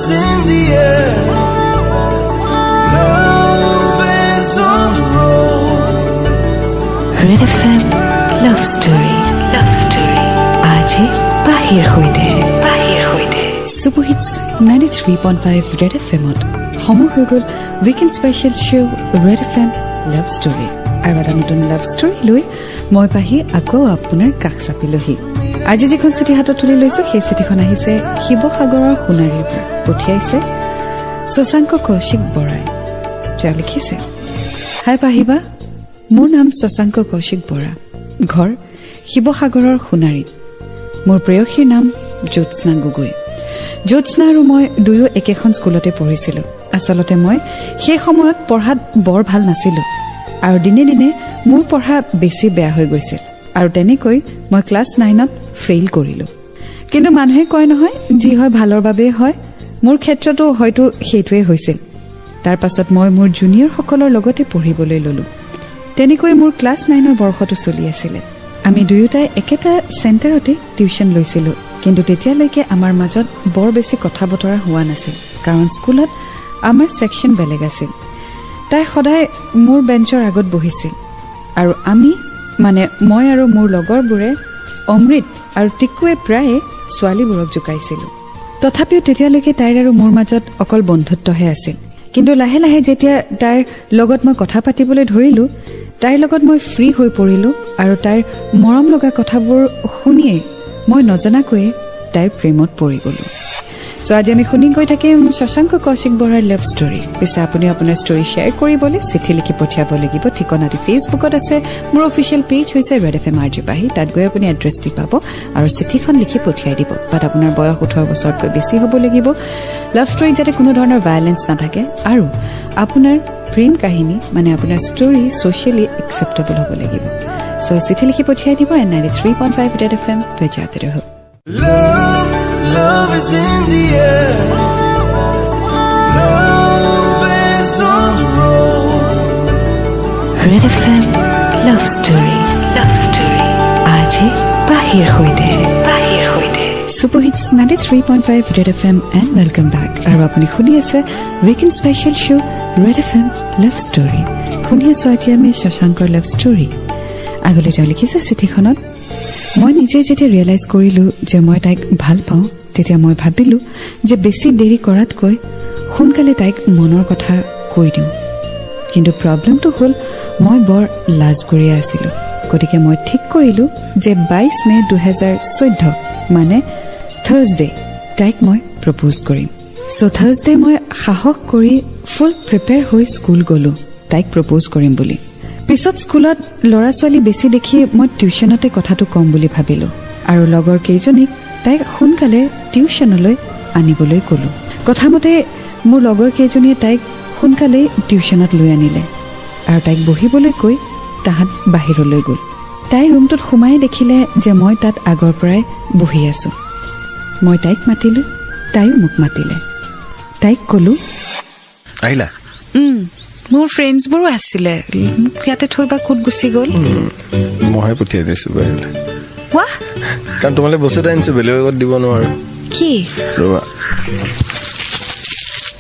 is in the air. Love is on the road. Red FM Love Story. Love Story. Aji Bahir hoide. Bahir hoide. Super Hits 93.5 Red FM. Homo Hugul Weekend Special Show Red FM Love Story. আৰু এটা নতুন love story লৈ মই পাহি আকৌ আপোনাৰ কাষ চাপিলোহি আজি যিখন চিঠি হাতত তুলি লৈছো সেই চিঠিখন আহিছে শিৱসাগৰৰ সোণাৰীৰ পৰা পঠিয়াইছে শশাংক কৌশিক বৰাই তেওঁ লিখিছে হাই পাহিবা মোৰ নাম শশাংক কৌশিক বৰা ঘৰ শিৱসাগৰৰ সোণাৰীত মোৰ প্ৰেয়সীৰ নাম জ্যোৎস্না গগৈ জ্যোৎস্না আৰু মই দুয়ো একেখন স্কুলতে পঢ়িছিলো আচলতে মই সেই সময়ত পঢ়াত বৰ ভাল নাছিলো আৰু দিনে দিনে মোৰ পঢ়া বেছি বেয়া হৈ গৈছিল আৰু তেনেকৈ মই ক্লাছ 9ত ফেইল কৰিলো কিন্তু মানুহে কয় নহয় যি হয় ভালৰ বাবে হয় মোৰ ক্ষেত্ৰতো হয়তো সেইটোৱে হৈছিল তাৰ পাছত মই মোৰ জুনিয়ৰ সকলৰ লগতে পঢ়িবলৈ ললো তেনেকৈ মোৰ ক্লাছ 9ৰ বৰ্ষটো চলি আছিল আমি দুয়োটাই একেটা চেণ্টাৰতে টিউচন লৈছিলো কিন্তু তেতিয়ালৈকে আমাৰ মাজত বৰ বেছি কথা বতৰা হোৱা নাছিল কাৰণ স্কুলত আমাৰ সেকশন বেলেগ আছিল তাই সদায় মোৰ বেঞ্চৰ আগত বহিছিল আৰু আমি মানে মই আৰু মোৰ লগৰবোৰে অমৃত আৰু টিকুৱে প্ৰায়ে ছোৱালীবোৰক জুকাইছিলোঁ তথাপিও তেতিয়ালৈকে তাইৰ আৰু মোৰ মাজত অকল বন্ধুত্বহে আছিল কিন্তু লাহে লাহে যেতিয়া তাইৰ লগত মই কথা পাতিবলৈ ধৰিলোঁ তাইৰ লগত মই ফ্ৰী হৈ পৰিলোঁ আৰু তাইৰ মৰম লগা কথাবোৰ শুনিয়ে মই নজনাকৈয়ে তাইৰ প্ৰেমত পৰি গ'লোঁ সো আজি আমি শুনি গৈ থাকিম শশাংক কৌশিক বৰাৰ লাভ ষ্টৰী পিছে আপুনি আপোনাৰ ষ্টৰী শ্বেয়াৰ কৰিবলৈ চিঠি লিখি পঠিয়াব লাগিব ঠিকনাটি ফেচবুকত আছে মোৰ অফিচিয়েল পেজ হৈছে ৰেড এফ এম জি পাহি তাত গৈ আপুনি এড্ৰেছ দি পাব আৰু চিঠিখন লিখি পঠিয়াই দিব বাট আপোনাৰ বয়স 18 বছৰতকৈ বেছি হ'ব লাগিব লাভ ষ্টৰীত যাতে কোনো ধৰণৰ ভায়োলেন্স নাথাকে আৰু আপোনাৰ প্ৰেম কাহিনী মানে আপোনাৰ ষ্টৰী সোশ্যালি একসেপ্টেবল হ'ব লাগিব সো চিঠি লিখি পঠিয়াই দিব 93.5 ৰেড এফ এম বেজাতে ৰহ Love is in the air. Love is on the road. Red FM Love Story. Love Story. Aji Bahir hoide. Bahir hoide. Super Hits 93.5 Red FM and welcome back. Aru apuni khuni ase weekend special show Red FM Love Story. Khuni aso ati ame Shashankar Love Story. Agole jao likhise চিঠিখনত মই নিজে যেতিয়া realise কৰিলো যে মই তাইক ভাল পাওঁ তেতিয়া মই ভাবিলো যে বেছি দেৰি কৰাতকৈ সোনকালে তাইক মনৰ কথা কৈ দিওঁ কিন্তু প্ৰবলেমটো হ'ল মই বৰ লাজ কৰি আছিলো গতিকে মই ঠিক কৰিলো যে 22 মে 2014 মানে থাৰ্সডে তাইক মই প্ৰপ'জ কৰিম সো থাৰ্সডে মই সাহস কৰি ফুল প্ৰিপেয়াৰ হৈ স্কুল গলো তাইক প্ৰপ'জ কৰিম বুলি পিছত স্কুলত লৰা ছোৱালী বেছি দেখি মই টিউচনতে কথাটো কম বুলি ভাবিলো আৰু লগৰ কেইজনীক তাইক সোনকালে টিউচনলৈ আনিবলৈ ক'লো কথামতে মোৰ লগৰ কেইজনীয়ে তাইক সোনকালে টিউচনত লৈ আনিলে আৰু তাইক বহিবলৈ কৈ তাহাত বাহিৰলৈ গ'ল তাই ৰুমটোত সোমাই দেখিলে যে মই তাত আগৰ পৰাই বহি আছো মই তাইক মাতিলো তাইও মোক মাতিলে তাইক ক'লো আহিলা মোৰ ফ্ৰেণ্ডছ বোৰো আছিলে ইয়াতে থৈ বা ক'ত গুচি গ'ল মহে পঠিয়াই দিছো বাহিৰলৈ ৱাহ কাৰণ তোমালে বস্তু এটা আনিছো বেলেগ আগত দিব নোৱাৰো কি ৰবা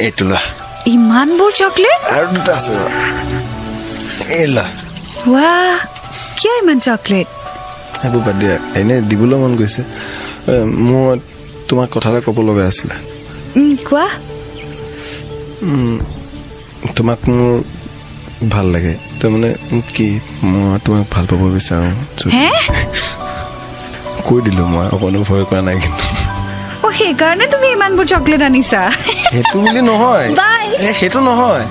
এইটোলা ইমানবোৰ চকলেট আৰু দুটা আছে এইলা ৱাহ কিয় ইমান চকলেট এইবোৰ বাদ দিয়া এনে দিবলৈ মন গৈছে মই তোমাক কথা এটা ক'ব লগা আছিলে কোৱা তোমাক মোৰ ভাল লাগে তাৰমানে কি মই তোমাক ভাল পাব বিচাৰো কৈ দিলো মই অকণো ভয় কৰা নাই কিন্তু সেইকাৰণে তুমি ইমানবোৰ চকলেট আনিছা সেইটো বুলি নহয় সেইটো নহয়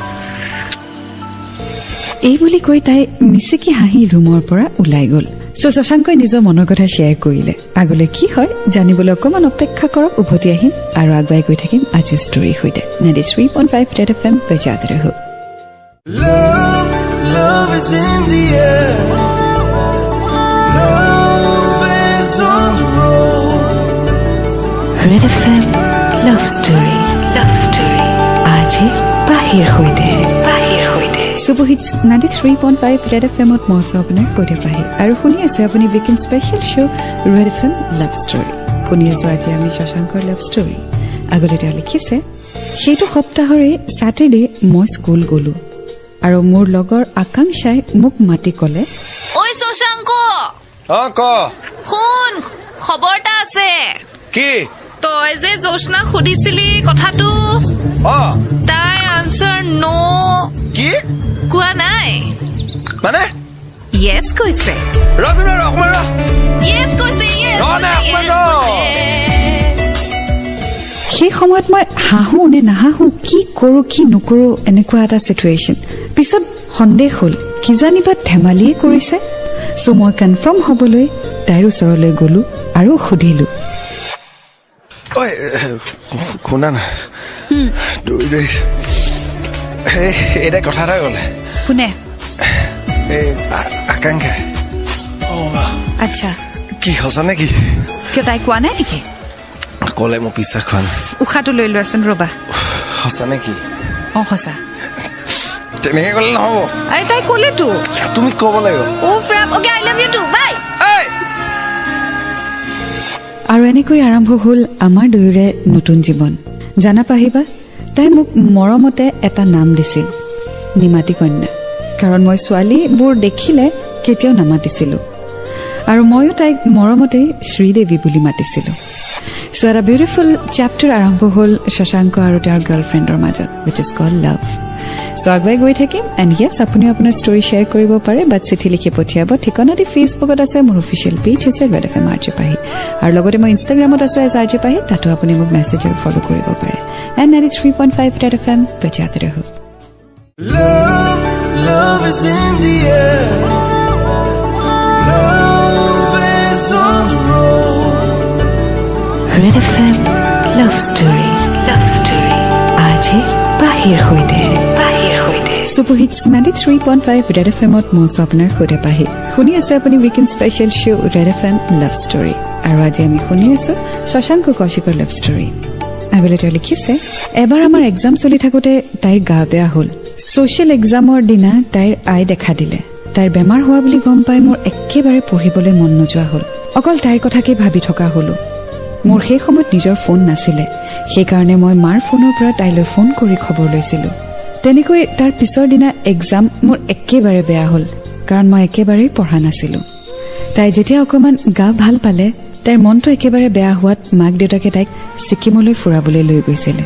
এই বুলি কৈ তাই মিছিকি হাঁহি ৰুমৰ পৰা ওলাই গ'ল সো শশাংকই নিজৰ মনৰ কথা শ্বেয়াৰ কৰিলে আগলৈ কি হয় জানিবলৈ অকণমান অপেক্ষা কৰক উভতি আহিম আৰু আগুৱাই গৈ থাকিম আজিৰ ষ্টৰীৰ সৈতে 93.5 ৰেড এফ এম বেজাতে ৰহ Love is in the air. Love is on the road. Red FM Love Story. Love Story. Aji Bahir hoide. Bahir hoide. Super Hits 93.5 Red FM ot মই আপোনাৰ সৈতে পাহি আৰু শুনি আছে আপুনি weekend special show' Red FM Love Story শুনি আছো আজি আমি শশাংকৰ লাভ ষ্টৰী আগলৈ তেওঁ লিখিছে, সেইটো সপ্তাহৰে স্যাটাৰডে মই স্কুল গলো আৰু মোৰ লগৰ আকাংক্ষাই মোক মাতি ক'লে, ঐ শশাংক, ক শুন, খবৰ এটা আছে। কি? তই যে জোষ্ণা সুধিছিলি কথাটো, তাই আনসাৰ নো। কি কোৱা নাই মানে? ইয়েছ কৈছে। ইয়েছ কৈছে, সেই সময়ত মই হাঁহো নে নাহাঁহো, কি কৰো কি নকৰো, এনেকুৱা এটা চিটুৱেশ্যন। পিছত সন্দেহ হ'ল কিজানিবা ধেমালিয়ে কৰিছে। চ' মই কনফাৰ্ম হ'বলৈ তাইৰ ওচৰলৈ গলো আৰু সুধিলো, শুনা না, এটা কথা এটা ক'লে। কোনে? আকাংক্ষা। আচ্ছা, কি সঁচা নেকি? কিয় তাই কোৱা নাই নেকি? ক'লে মোৰ বিশ্বাস খোৱা নাই। উশাহটো লৈ লোৱাচোন, ৰবা। সঁচা নেকি? সঁচা। তেনেকে ক'লে নহ'ব। তাই ক'লেতো। তুমি ক'ব লাগিব। আই লাভ ইউ টু, বাই। আৰু এনেকৈ আৰম্ভ হ'ল আমাৰ দুয়োৰে নতুন জীৱন। জানা পাহিবা, তাই মোক মৰমতে এটা নাম দিছিল, নিমাতী কন্যা। কাৰণ মই ছোৱালীবোৰ দেখিলে কেতিয়াও নামাতিছিলোঁ আৰু ময়ো তাইক মৰমতে শ্ৰীদেৱী বুলি মাতিছিলোঁ। চ' এটা বিউটিফুল চেপ্টাৰ আৰম্ভ হ'ল শশাংক আৰু তেওঁৰ গাৰ্লফ্ৰেণ্ডৰ মাজত, উইচ ইজ কল্ড লাভ। চ' আগুৱাই গৈ থাকিম। এণ্ড য়েছ, আপুনিও আপোনাৰ ষ্টৰি শ্বেয়াৰ কৰিব পাৰে, বাট চিঠি লিখি পঠিয়াব। ঠিকনাটি ফেচবুকত আছে, মোৰ অফিচিয়েল পেজ হৈছে ৰেড FM RJ পাহি, আৰু লগতে মই ইনষ্টাগ্ৰামত আছোঁ এজ RJ পাহি, তাতো আপুনি মোক মেছেজ আৰু ফ'ল' কৰিব পাৰে। এণ্ড 93.5 ৰেড FM বজাতে ৰহো। Love is in the air. Love is on the road. Red FM Love Story. Love Story. RJ Pahir Hoide. Super Hits 93.5 Red FMত মই আপোনাৰ সৈতে পাহি। শুনি আছে আপুনি weekend special show' red FM love story. আৰু আজি আমি শুনি আছোঁ শশাংক কৌশিকৰ লাভ ষ্টৰী। আগলৈ তেওঁ লিখিছে, এবাৰ আমাৰ এক্সাম চলি থাকোঁতে তাইৰ গা বেয়া হ'ল। ছ'চিয়েল এক্সামৰ দিনা তাইৰ আই দেখা দিলে। তাইৰ বেমাৰ হোৱা বুলি গম পাই মোৰ একেবাৰে পঢ়িবলৈ মন নোযোৱা হ'ল। অকল তাইৰ কথাকে ভাবি থকা হ'লোঁ। মোৰ সেই সময়ত নিজৰ ফোন নাছিলে, সেইকাৰণে মই মাৰ ফোনৰ পৰা তাইলৈ ফোন কৰি খবৰ লৈছিলোঁ। তেনেকৈ তাৰ পিছৰ দিনা এক্সাম মোৰ একেবাৰে বেয়া হ'ল, কাৰণ মই একেবাৰেই পঢ়া নাছিলোঁ। তাই যেতিয়া অকণমান গা ভাল পালে, তাইৰ মনটো একেবাৰে বেয়া হোৱাত মাক দেউতাকে তাইক ছিকিমলৈ ফুৰাবলৈ লৈ গৈছিলে।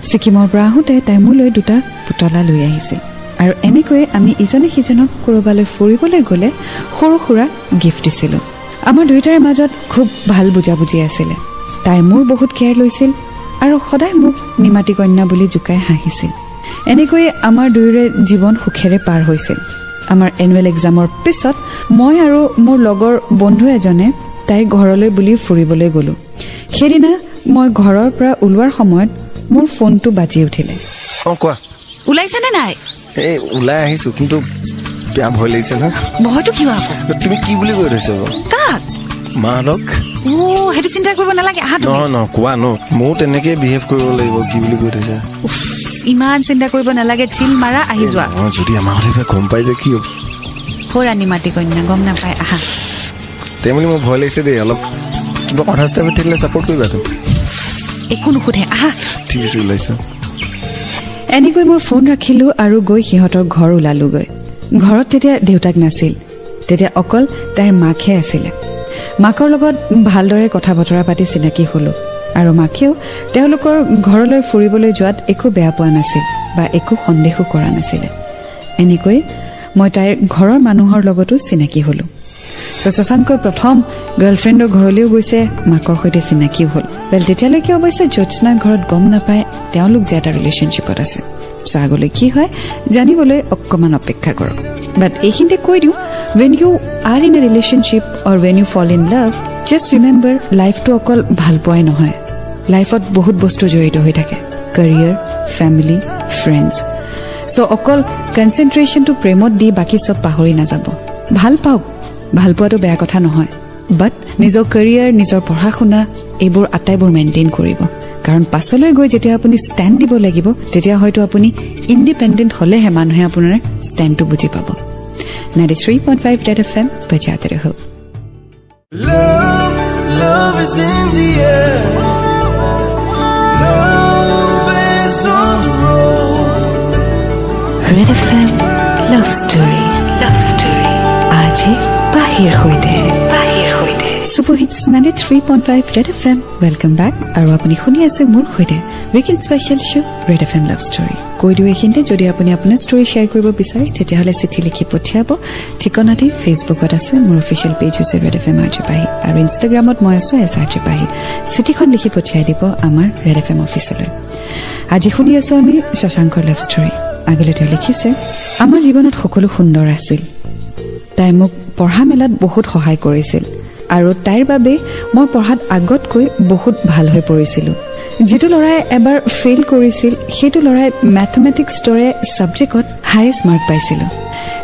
ছিকিমৰ পৰা আহোঁতে তাই মোলৈ 2টা পুতলা লৈ আহিছিল, আৰু এনেকৈয়ে আমি ইজনে সিজনক ক'ৰবালৈ ফুৰিবলৈ গ'লে সৰু সুৰা গিফ্ট দিছিলোঁ। আমাৰ দুয়োটাৰে মাজত খুব ভাল বুজাবুজি আছিলে। তাই মোৰ বহুত কেয়াৰ লৈছিল আৰু সদায় মোক নিমাতী কন্যা বুলি জোকাই হাঁহিছিল। এনেকৈয়ে আমাৰ দুয়োৰে জীৱন সুখেৰে পাৰ হৈছিল। আমাৰ এনুৱেল এক্সামৰ পিছত মই আৰু মোৰ লগৰ বন্ধু এজনে তাইৰ ঘৰলৈ বুলি ফুৰিবলৈ গ'লোঁ। সেইদিনা মই ঘৰৰ পৰা ওলোৱাৰ সময়ত মোৰ ফোনটো বাজি উঠিলে। কোৱা, ওলাইছেনে নাই? ওলাই আহিছোঁ, কিন্তু বেয়া ভয় লাগিছে ন। ভয়টো কিয় আকৌ? তুমি কি বুলি কৈ থৈছা? কাক? মাহঁতক। সেইটো চিন্তা কৰিব নালাগে। কোৱা ন, ময়ো তেনেকে বিহেভ কৰিব লাগিব। কি বুলি কৈ থৈছা? ইমান চিন্তা কৰিব নালাগে, চিল মাৰা, আহি যোৱা। যদি আমাহঁতে গম পাই যে কি হ'ব? সৰা নিমাতী কন্যা, গম নাপায়, আহা। তে বুলি মোৰ ভয় লাগিছে দেই অলপ। কিবা কথা ষ্টাফত থাকিলে ছাপৰ্ট কৰিবা তুমি। একো নুসুধে, আহা। ঠিক আছে, ওলাইছা। এনেকৈ মই ফোন ৰাখিলোঁ আৰু গৈ সিহঁতৰ ঘৰ ওলালোগৈ। ঘৰত তেতিয়া দেউতাক নাছিল, তেতিয়া অকল তাইৰ মাকহে আছিলে। মাকৰ লগত ভালদৰে কথা বতৰা পাতি চিনাকি হ'লোঁ, আৰু মাকেও তেওঁলোকৰ ঘৰলৈ ফুৰিবলৈ যোৱাত একো বেয়া পোৱা নাছিল বা একো সন্দেহো কৰা নাছিলে। এনেকৈ মই তাইৰ ঘৰৰ মানুহৰ লগতো চিনাকি হ'লোঁ। শশাংকই প্ৰথম গাৰ্লফ্ৰেণ্ডৰ ঘৰলৈও গৈছে, মাকৰ সৈতে চিনাকিও হ'ল। তেতিয়ালৈকে অৱশ্যে জ্যোৎস্নাৰ ঘৰত গম নাপায় তেওঁলোক যে এটা ৰিলেশ্যনশ্বিপত আছে। চ' আগলৈ কি হয় জানিবলৈ অকণমান অপেক্ষা কৰক। বাট এইখিনিতে কৈ দিওঁ, when you are in a relationship or when you fall in love, just remember, লাইফটো অকল ভাল পোৱাই নহয়, লাইফত বহুত বস্তু জড়িত হৈ থাকে, কেৰিয়াৰ, ফেমিলি, ফ্ৰেণ্ডছ। চ' অকল কনচেনট্ৰেশ্যনটো প্ৰেমত দি বাকী চব পাহৰি নাযাব। ভাল পাওক, ভাল পোৱাটো বেয়া কথা নহয়, বাট নিজৰ কেৰিয়াৰ, নিজৰ পঢ়া শুনা এইবোৰ আটাইবোৰ মেইনটেইন কৰিব। কাৰণ পাছলৈ গৈ যেতিয়া আপুনি ষ্টেণ্ড দিব লাগিব, তেতিয়া হয়তো আপুনি ইণ্ডিপেণ্ডেণ্ট হ'লেহে মানুহে আপোনাৰ ষ্টেণ্ডটো বুজি পাব। 93.5 Red FM বজাতে ৰহো। Love is in the air. Love Red FM Love Story. Love Story. J Pahi Mur. Super Hits 93.5 Red FM. Welcome back. Aru apuni khuni ase mur khoide. Weekend special show Red FM Love Story. Koi du ekhinte jodi apuni apnar story share koribo bisare tete hale chithi likhi pothiabo. Thikona di Facebook ot ase mur official page ase Red FM J Pahi aru Instagram ot moi aso J Pahi. Chithi khon likhi pothia dibo amar Red FM office loi. Aji khuni aso ami Shashankar Love Story. Agole te likhise amar jibanot hokolo sundor asil. Tai mok পঢ়া মেলাত বহুত সহায় কৰিছিল আৰু তাইৰ বাবে মই পঢ়াত আগতকৈ বহুত ভাল হৈ পৰিছিলো যেটো লৰাই এবাৰ ফেইল কৰিছিল হেতু লৰাই ম্যাথমেটিক্স দৰে সাবজেক্টত হাইয়েস্ট মাৰ্ক পাইছিল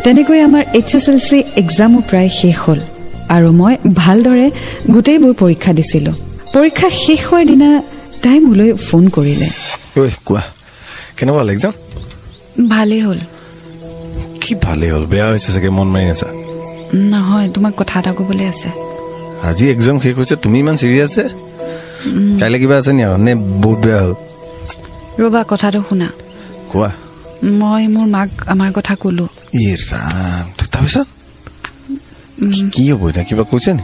তেনেকৈ আমাৰ এইচএসএলসি এক্সামো প্ৰায় শেষ হ'ল আৰু মই ভালদৰে গোটেইবোৰ পৰীক্ষা দিছিল পৰীক্ষা শেষ হোৱাৰ দিনা তাই মোলৈ ফোন কৰিলে ঐ কোৱা কেনেকুৱা এক্সাম ভালেই হ'ল কি ভালেই হ'ল বেয়া হৈছে চাগে মন মাৰি আছে নহয় তোমাক কথা এটা ক'বলৈ আছে আজি এক্সাম শেষ হৈছে তুমি ইমান সিৰিয়াছ আছে কাইলে কিবা আছে নে বহুত বেয়া হ'ল ৰবা কথাটো শুনা কোৱা মই মোৰ মাক আমাৰ কথা ক'লো ই ৰাম তাৰপিছত কি হ'ব এটা কিবা কৈছে নি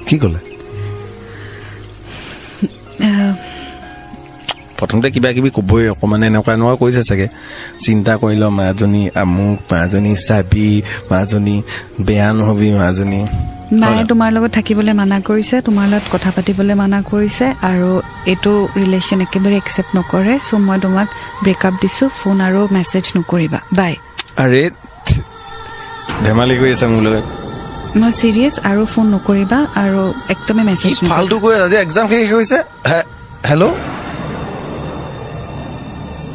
কি ক'লে প্ৰথমতে কিবা কিবি ক'বই অকমান এনেকুৱা কৈছে চাগে চিন্তা কৰিল মাজনী আমুক মাজনী চাবি মাজনী বেয়া নহবি মাজনী মায়ে তোমাৰ লগত থাকিবলৈ মানা কৰিছে তোমাৰ লগত কথা পাতিবলৈ মানা কৰিছে আৰু এটো ৰিলেশন একেবাৰে একসেপ্ট নকৰে সো মই তোমাক ব্ৰেকআপ দিছো ফোন আৰু মেসেজ নকৰিবা বাই আৰে ধেমালি কৰি আছে মোৰ লগত মই সিৰিয়াস আৰু ফোন নকৰিবা আৰু একদমে মেসেজ নকৰিবা ফালতু কৈ আজি এক্সাম শেষ হৈছে হেল্ল'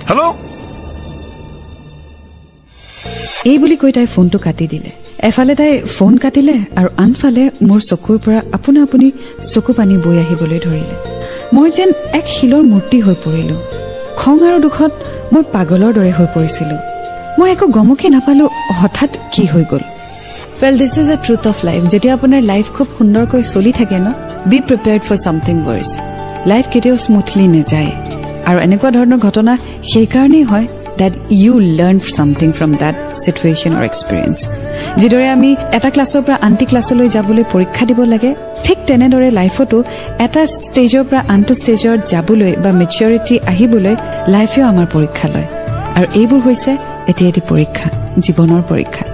হেল্ল' এই বুলি কৈ তাই ফোনটো কাটি দিলে এফালে তাই ফোন কাটিলে আৰু আনফালে মোৰ চকুৰ পৰা আপোনা আপুনি চকু পানী বৈ আহিবলৈ ধৰিলে মই যেন এক শিলৰ মূৰ্তি হৈ পৰিলো খং আৰু দুখত মই পাগলৰ দৰে হৈ পৰিছিলো মই একো গমকে নাপালো হঠাৎ কি হৈ গল Well, this is a truth of life. যেতিয়া আপোনাৰ লাইফ খুব সুন্দৰকৈ চলি থাকে ন be prepared for something worse life কেতিয়াও স্মুথলি নেযায় আৰু এনেকুৱা ধৰণৰ ঘটনা সেই কাৰণেই হয় that you learn something from that situation or experience যিদৰে আমি এটা ক্লাছৰ পৰা আনটি ক্লাছলৈ যাবলৈ পৰীক্ষা দিব লাগে ঠিক তেনেদৰে লাইফতো এটা ষ্টেজৰ পৰা আনটো ষ্টেজৰ যাবলৈ বা মেচুৰিটি আহিবলৈ লাইফেও আমাৰ পৰীক্ষা লয় আৰু এইবোৰ হৈছে এটি পৰীক্ষা জীৱনৰ পৰীক্ষা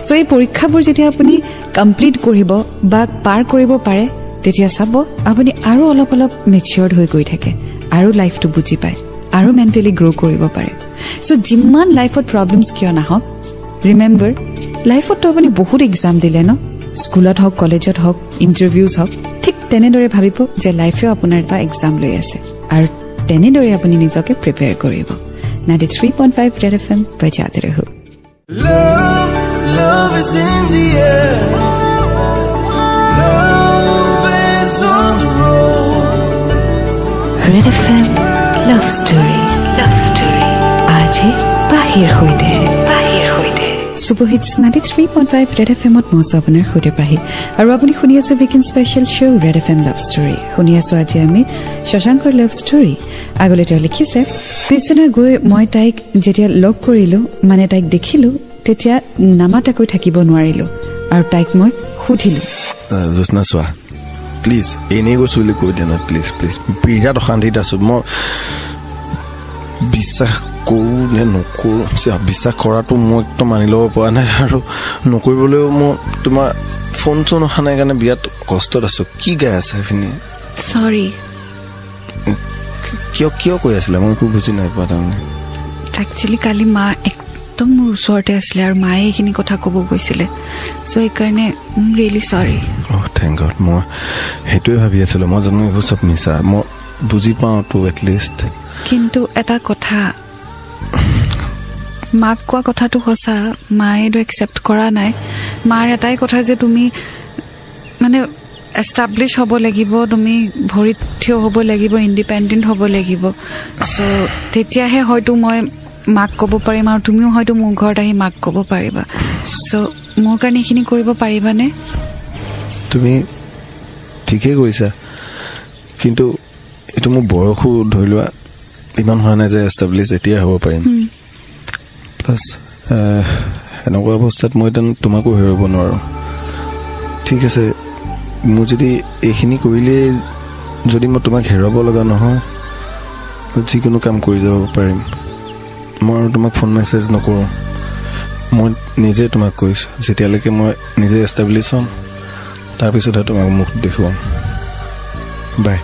সো এই পৰীক্ষাবোৰ যেতিয়া আপুনি কমপ্লিট কৰিব বা পাৰ কৰিব পাৰে তেতিয়া চাব আপুনি আৰু অলপ মেচুৰড হৈ গৈ থাকে আৰু লাইফটো বুজি পায় আৰু মেন্টালি গ্ৰো কৰিব পাৰে সো যিমান লাইফত প্ৰবলেমছ কিয় নাহক ৰিমেম্বৰ লাইফত তো আপুনি বহুত এক্সাম দিলে ন স্কুলত হওক কলেজত হওক ইন্টাৰভিউজ হওক ঠিক তেনেদৰে ভাবিব যে লাইফেও আপোনাৰ এটা এক্সাম লৈ আছে আৰু তেনেদৰে আপুনি নিজকে প্ৰিপেয়াৰ কৰিব 93.5 Red FM বজাতে ৰহো Love is in the air. Love is on the road. Red FM Love Story. Love Story. J Pahi Mur. Super Hits 93.5 Red FM ot মই আপোনাৰ খুদে পাহি আৰু আপুনি শুনি আছে weekend special show Red FM Love Story শুনি আছো আজি আমি শশাংকৰ লাভ ষ্টৰী আগলৈ তেওঁ লিখিছে পিছদিনা গৈ মই তাইক যেতিয়া লগ কৰিলো মানে তাইক দেখিলো তেতিয়া নামাটাকৈ থাকিব নোৱাৰিলো আৰু তাইক মই সুধিলো জোসনা সোৱা প্লিজ এনে গৈছিল কৈ দিয়া না প্লিজ বিৰাট অশান্তিত আছো মই বিশ্বাস কৰো নে নকৰো বিশ্বাস কৰাটো মই একদম মানি ল'ব পৰা নাই আৰু নকৰিবলৈও মই তোমাৰ ফোন চোন অহা নাই কাৰণে বিৰাট কষ্টত আছো কি গাই আছে এইখিনি সৰি কিয় কৈ আছিলা মই একো বুজি নাই পোৱা তাৰমানে একচুৱেলি কালি মা একদম মোৰ ওচৰতে আছিলে আৰু মায়ে এইখিনি কথা ক'ব গৈছিলে সো এইকাৰণে ৰিয়েলি সৰি থেংক গড মই সেইটোৱে ভাবি আছিলো মই জানো এইবোৰ চব মিছা মই বুজি পাওঁ তো এটলিষ্ট কিন্তু এটা কথা মাক কোৱা কথাটো সঁচা মায়েতো একচেপ্ট কৰা নাই মাৰ এটাই কথা যে তুমি মানে এষ্টাব্লিছ হ'ব লাগিব তুমি ভৰিত থিয় হ'ব লাগিব ইণ্ডিপেণ্ডেণ্ট হ'ব লাগিব সো তেতিয়াহে হয়তো মই মাক ক'ব পাৰিম আৰু তুমিও হয়তো মোৰ ঘৰত আহি মাক ক'ব পাৰিবা সো মোৰ কাৰণে এইখিনি কৰিব পাৰিবানে তুমি ঠিকেই কৈছা কিন্তু এইটো মোৰ বয়সো ধৰি লোৱা ইমান হোৱা নাই যে এষ্টাব্লিছ এতিয়া হ'ব পাৰিম প্লাছ এনেকুৱা অৱস্থাত মই তোমাকো হেৰাব নোৱাৰোঁ ঠিক আছে মোৰ যদি এইখিনি কৰিলে যদি মই তোমাক হেৰাব লগা নহয় যিকোনো কাম কৰি যাব পাৰিম মই আৰু তোমাক ফোন মেছেজ নকৰোঁ মই নিজে তোমাক কৈছোঁ যেতিয়ালৈকে মই নিজে এষ্টাব্লিছ হ'ম তাৰপিছতহে তোমাক মুখ দেখুৱাম বাই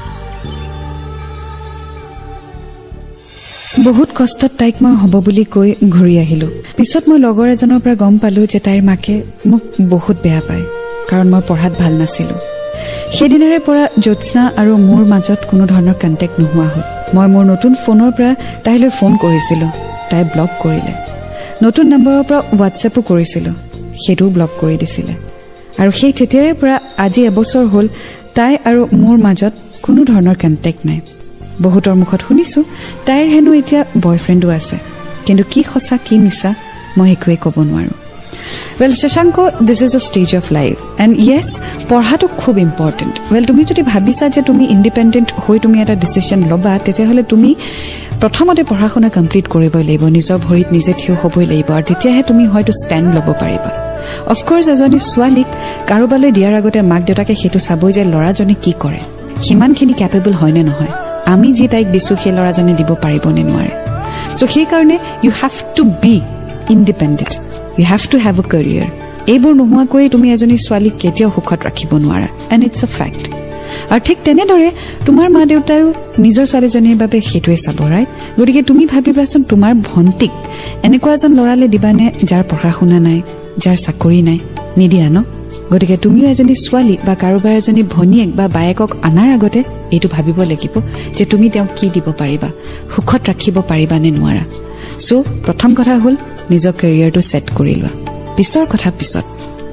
বহুত কষ্টত তাইক মই হ'ব বুলি কৈ ঘূৰি আহিলোঁ পিছত মই লগৰ এজনৰ পৰা গম পালোঁ যে তাইৰ মাকে মোক বহুত বেয়া পায় কাৰণ মই পঢ়াত ভাল নাছিলোঁ সেইদিনাৰে পৰা জ্যোৎস্না আৰু মোৰ মাজত কোনো ধৰণৰ কণ্টেক্ট নোহোৱা হ'ল মই মোৰ নতুন ফোনৰ পৰা তাইলৈ ফোন কৰিছিলোঁ তাই ব্লক কৰিলে নতুন নম্বৰৰ পৰা হোৱাটছএপো কৰিছিলোঁ সেইটোও ব্লক কৰি দিছিলে আৰু সেই তেতিয়াৰে পৰা আজি এবছৰ হ'ল তাই আৰু মোৰ মাজত কোনো ধৰণৰ কণ্টেক্ট নাই বহুতৰ মুখত শুনিছোঁ তাইৰ হেনো এতিয়া বয়ফ্ৰেণ্ডো আছে কিন্তু কি সঁচা কি মিছা মই একোৱে ক'ব নোৱাৰোঁ Well, Shashanko, this is a stage of life. And yes, পঢ়াটো খুব ইম্পৰ্টেণ্ট ৱেল তুমি যদি ভাবিছা যে তুমি ইণ্ডিপেণ্ডেণ্ট হৈ তুমি এটা ডিচিশ্যন ল'বা তেতিয়াহ'লে তুমি প্ৰথমতে পঢ়া শুনা কমপ্লিট কৰিবই লাগিব নিজৰ ভৰিত নিজে থিয় হ'বই লাগিব আৰু তেতিয়াহে তুমি হয়তো ষ্টেণ্ড ল'ব পাৰিবা অফক'ৰ্ছ এজনী ছোৱালীক কাৰোবালৈ দিয়াৰ আগতে মাক দেউতাকে সেইটো চাবই যে ল'ৰাজনে কি কৰে সিমানখিনি কেপেবল হয় নে নহয় আমি যি তাইক দিছোঁ সেই ল'ৰাজনে দিব পাৰিব নে নোৱাৰে চ' সেইকাৰণে you have to be independent You have to have a career. এইবোৰ নোহোৱাকৈ তুমি এজনী ছোৱালীক কেতিয়াও সুখত ৰাখিব নোৱাৰা এণ্ড ইটছ আ ফেক্ট আৰু ঠিক তেনেদৰে তোমাৰ মা দেউতায়ো নিজৰ ছোৱালীজনীৰ বাবে সেইটোৱে চাব ৰাইট গতিকে তুমি ভাবিবাচোন তোমাৰ ভণ্টিক এনেকুৱা এজন ল'ৰালে দিবানে যাৰ পঢ়া শুনা নাই যাৰ চাকৰি নাই নিদিয়া ন গতিকে তুমিও এজনী ছোৱালী বা কাৰোবাৰ এজনী ভনীয়েক বা বায়েকক অনাৰ আগতে এইটো ভাবিব লাগিব যে তুমি তেওঁক কি দিব পাৰিবা সুখত ৰাখিব পাৰিবা নে নোৱাৰা চ' প্ৰথম কথা হ'ল নিজৰ কেৰিয়াৰটো সেট কৰি লোৱা পিছৰ কথা পিছত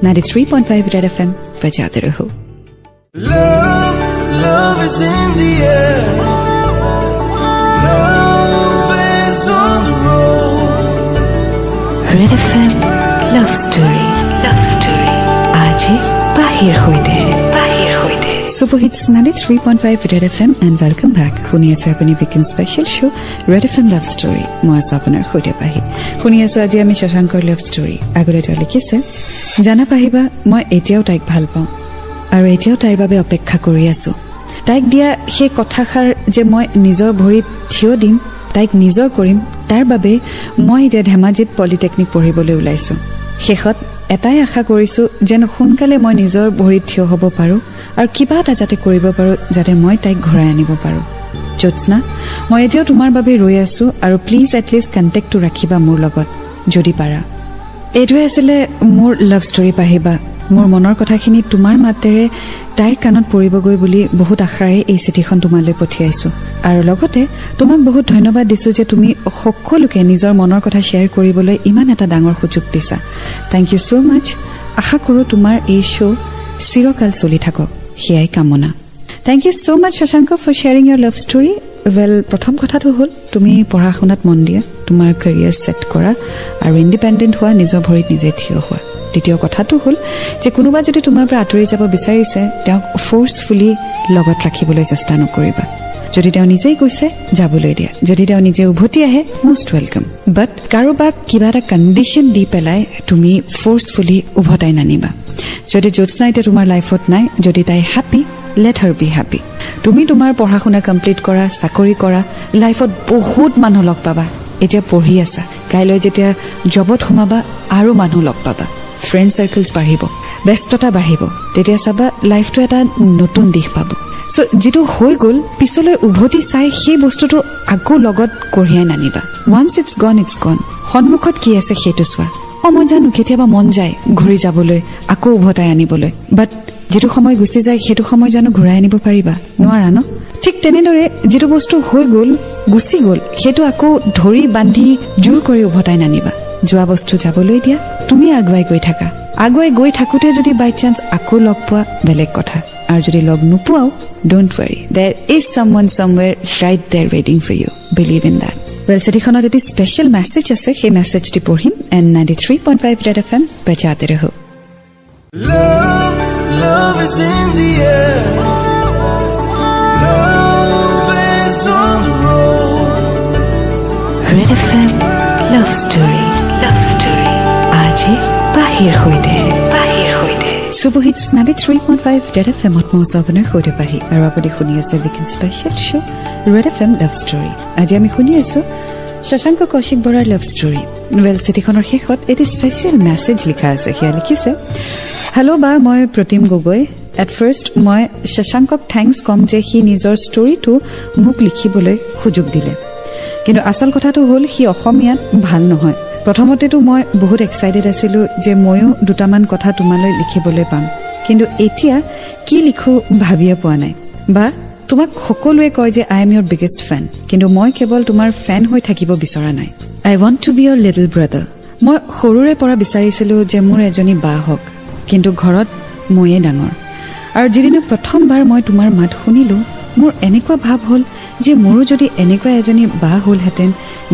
93.5 ৰেড এফএম বজাতে ৰহো Love is in the air. Love is on the road. Red FM love story আজি বাহিৰ হৈতে Superhits 93.5 Red FM and welcome back. শুনি আছে আপুনি weekend special show Red FM Love Story. মই আছো আপোনাৰ J Pahi. শুনি আছো আজি আমি শশাংকৰ love story. আগলৈ তেওঁ লিখিছে জানা পাহিবা মই এতিয়াও তাইক ভাল পাওঁ আৰু এতিয়াও তাইৰ বাবে অপেক্ষা কৰি আছো তাইক দিয়া সেই কথাষাৰ যে মই নিজৰ ভৰিত থিয় দিম তাইক নিজৰ কৰিম তাৰ বাবে মই এতিয়া ধেমাজিত পলিটেকনিক পঢ়িবলৈ ওলাইছো শেষত এটাই আশা কৰিছো যেন সোনকালে মই নিজৰ ভৰিত থিয় হ'ব পাৰো আৰু কিবা এটা যাতে কৰিব পাৰো যাতে মই তাইক ঘূৰাই আনিব পাৰো জ্যোৎস্না মই এতিয়াও তোমাৰ বাবে ৰৈ আছো আৰু প্লিজ এটলিষ্ট কণ্টেক্টটো ৰাখিবা মোৰ লগত যদি পাৰা এইটোৱে আছিলে মোৰ লাভ ষ্টৰী পাহিবা মোৰ মনৰ কথাখিনি তোমাৰ মাতেৰে তাইৰ কাণত পৰিবগৈ বুলি বহুত আশাৰে এই চিঠিখন তোমালৈ পঠিয়াইছো আৰু লগতে তোমাক বহুত ধন্যবাদ দিছো যে তুমি সকলোকে নিজৰ মনৰ কথা শ্বেয়াৰ কৰিবলৈ ইমান এটা ডাঙৰ সুযোগ দিছা থ্যাংক ইউ সো মাচ আশা কৰো তোমাৰ এই শ্ব' চিৰকাল চলি থাকক হিয়াই কামনা thank you so much Shashank for sharing your love story well প্ৰথম কথাটো হ'ল তুমি পঢ়া শুনাত মন দিয়া তোমাৰ কেৰিয়াৰ সেট কৰা আৰু ইণ্ডিপেণ্ডেণ্ট হোৱা নিজৰ ভৰিত নিজে থিয় হোৱা দ্বিতীয় কথাটো হ'ল যে কোনোবা যদি তোমাৰ পৰা আঁতৰি যাব বিচাৰিছে তেওঁক ফ'ৰ্চফুলি লগত ৰাখিবলৈ চেষ্টা নকৰিবা যদি তেওঁ নিজেই কৈছে যাবলৈ দিয়া যদি তেওঁ নিজে উভতি আহে মোষ্ট ৱেলকাম বাট কাৰোবাক কিবা এটা কণ্ডিশ্যন দি পেলাই তুমি ফ'ৰ্চফুলি উভতাই নানিবা যদি জ্যোৎস্না এতিয়া তোমাৰ লাইফত নাই যদি তাই হেপী লেট হাৰ বি হেপী তুমি তোমাৰ পঢ়া শুনা কমপ্লিট কৰা চাকৰি কৰা লাইফত বহুত মানুহ লগ পাবা এতিয়া পঢ়ি আছা কাইলৈ যেতিয়া জবত সোমাবা আৰু মানুহ লগ পাবা ফ্ৰেণ্ড চাৰ্কেলছ বাঢ়িব ব্যস্ততা বাঢ়িব তেতিয়া চাবা লাইফটো এটা নতুন দিশ পাব চ' যিটো হৈ গ'ল পিছলৈ উভতি চাই সেই বস্তুটো আকৌ লগত কঢ়িয়াই নানিবা ওৱান্স ইটছ গন সন্মুখত কি আছে সেইটো চোৱা মই জানো কেতিয়াবা মন যায় ঘূৰি যাবলৈ আকৌ উভতাই আনিবলৈ বাট যেটো সময় গুচি যায় সেইটো সময় জানো ঘূৰাই আনিব পাৰিবা নোৱাৰা ন ঠিক তেনেদৰে যেটো বস্তু হৈ গ'ল গুচি গ'ল সেইটো আকৌ ধৰি বান্ধি জোৰ কৰি উভতাই নানিবা যোৱা বস্তু যাবলৈ দিয়া তুমি আগুৱাই গৈ থাকোতে যদি বাই চান্স আকৌ লগ পোৱা বেলেগ কথা আৰু যদি লগ নোপোৱাও don't worry there is someone somewhere right there ৱেইটিং for you believe in that well চিঠিখনত এটি স্পেচিয়েল মেছেজ আছে সেই মেছেজটি পঢ়িম এণ্ড 93.5 ৰেড এফএম বজাতে ৰহো Love is in the air. Love is on the road. Red FM Love Story. Love Story. আজি পাহিৰ সৈতে Super Hits 93.5 Red FM আপোনাৰ সৈতে পাহি আৰু আপুনি শুনি আছে weekend special show' Red FM Love Story. আজি আমি শুনি আছো শশাংক কৌশিক বৰাৰ লাভ ষ্টৰী নভেল চিঠিখনৰ শেষত এটি স্পেচিয়েল মেছেজ লিখা আছে সেয়া লিখিছে হেল্ল' বা মই প্ৰতিম গগৈ এট ফাৰ্ষ্ট মই শশাংকক থেংকছ কম যে সি নিজৰ ষ্টৰীটো মোক লিখিবলৈ সুযোগ দিলে কিন্তু আচল কথাটো হ'ল সি অসমীয়াত ভাল নহয় প্ৰথমতেতো মই বহুত এক্সাইটেড আছিলোঁ যে ময়ো দুটামান কথা তোমালৈ লিখিবলৈ পাম কিন্তু এতিয়া কি লিখোঁ ভাবিয়ে পোৱা নাই বা তোমাক সকলোৱে কয় যে আই এম ইয়ৰ বিগেষ্ট ফেন কিন্তু মই কেৱল তোমাৰ ফেন হৈ থাকিব বিচৰা নাই I want to be your little brother মই সৰুৰে পৰা বিচাৰিছিলোঁ যে মোৰ এজনী বা হওক কিন্তু ঘৰত ময়ে ডাঙৰ আৰু যিদিনা প্ৰথমবাৰ মই তোমাৰ মাত শুনিলোঁ মোৰ এনেকুৱা ভাৱ হ'ল যে মোৰো যদি এনেকুৱা এজনী বা হ'লহেঁতেন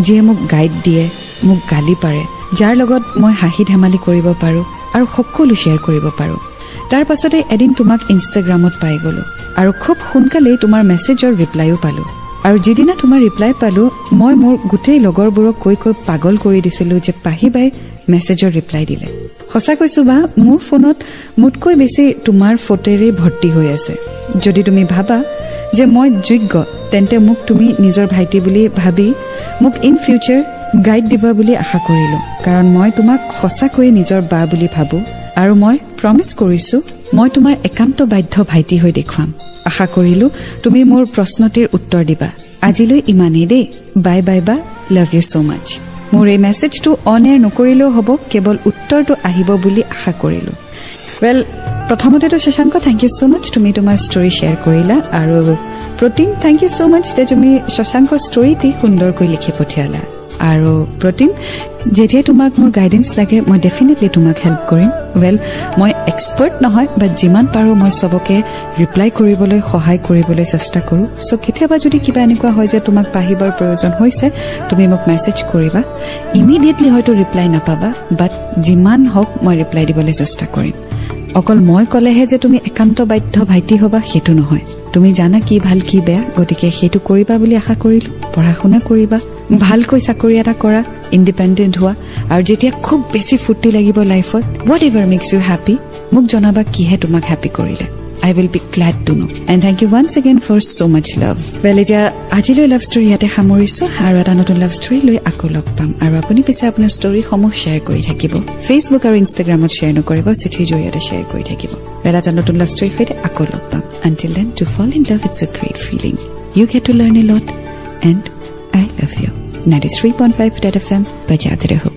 যিয়ে মোক গাইড দিয়ে মোক গালি পাৰে যাৰ লগত মই হাঁহি ধেমালি কৰিব পাৰোঁ আৰু সকলো শ্বেয়াৰ কৰিব পাৰোঁ তাৰ পাছতে এদিন তোমাক ইনষ্টাগ্ৰামত পাই গ'লোঁ আৰু খুব সোনকালেই তোমাৰ মেছেজৰ ৰিপ্লাইও পালোঁ আৰু যিদিনা তোমাৰ ৰিপ্লাই পালোঁ মই মোৰ গোটেই লগৰবোৰক কৈ পাগল কৰি দিছিলোঁ যে পাহিবাই মেছেজৰ ৰিপ্লাই দিলে সঁচা কৈছোঁ বা মোৰ ফোনত মোতকৈ বেছি তোমাৰ ফটোৰে ভৰ্তি হৈ আছে যদি তুমি ভাবা যে মই যোগ্য তেন্তে মোক তুমি নিজৰ ভাইটি বুলি ভাবি মোক ইন ফিউচাৰ গাইড দিবা বুলি আশা কৰিলোঁ কাৰণ মই তোমাক সঁচাকৈয়ে নিজৰ বা বুলি ভাবোঁ আৰু মই প্ৰমিছ কৰিছোঁ মই তোমাৰ একান্ত বাধ্য ভাইটি হৈ দেখুৱাম আশা কৰিলোঁ তুমি মোৰ প্ৰশ্নটিৰ উত্তৰ দিবা আজিলৈ ইমানেই দেই বাই বাই বা লাভ ইউ ছ' মাছ মোৰ এই মেছেজটো অন এয়াৰ নকৰিলেও হ'ব কেৱল উত্তৰটো আহিব বুলি আশা কৰিলোঁ ৱেল প্ৰথমতেতো Shashank thank you so' much তুমি তোমাৰ ষ্টৰী শ্বেয়াৰ কৰিলা আৰু Pratim thank you so' much যে তুমি শশাংকৰ ষ্টৰীটি সুন্দৰকৈ লিখি পঠিয়ালা আৰু প্ৰতিম যেতিয়া তোমাক মোৰ গাইডেন্স লাগে মই ডেফিনেটলি তোমাক হেল্প কৰিম ৱেল মই এক্সপাৰ্ট নহয় বাট যিমান পাৰোঁ মই চবকে ৰিপ্লাই কৰিবলৈ সহায় কৰিবলৈ চেষ্টা কৰোঁ চ' কেতিয়াবা যদি কিবা এনেকুৱা হয় যে তোমাক পাহিবৰ প্ৰয়োজন হৈছে তুমি মোক মেছেজ কৰিবা ইমিডিয়েটলি হয়তো ৰিপ্লাই নাপাবা বাট যিমান হওক মই ৰিপ্লাই দিবলৈ চেষ্টা কৰিম অকল মই ক'লেহে যে তুমি একান্ত বাধ্য ভাইটি হ'বা সেইটো নহয় তুমি জানা কি ভাল কি বেয়া গতিকে সেইটো কৰিবা বুলি আশা কৰিলোঁ পঢ়া শুনা কৰিবা ভালকৈ চাকৰি এটা কৰা ইণ্ডিপেণ্ডেণ্ট হোৱা আৰু যেতিয়া খুব বেছি ফূৰ্তি লাগিব লাইফত whatever makes you happy মোক জনাবা কিহে তোমাক হেপী কৰিলে I will be glad to know and thank you once again for so' much love well এতিয়া আজিলৈ লাভ ষ্টৰী ইয়াতে সামৰিছোঁ আৰু এটা নতুন লাভ ষ্টৰী লৈ আকৌ লগ পাম আৰু আপুনি পিছে আপোনাৰ ষ্টৰীসমূহ শ্বেয়াৰ কৰি থাকিব ফেচবুক আৰু ইনষ্টাগ্ৰামত শ্বেয়াৰ নকৰিব চিঠিৰ জৰিয়তে শ্বেয়াৰ কৰি থাকিব ৱেল এটা নতুন লাভ ষ্টৰীৰ সৈতে আকৌ লগ পাম until then to fall in love it's a great feeling you get to learn a lot and I love you. 93.5 Red FM बजाते रहो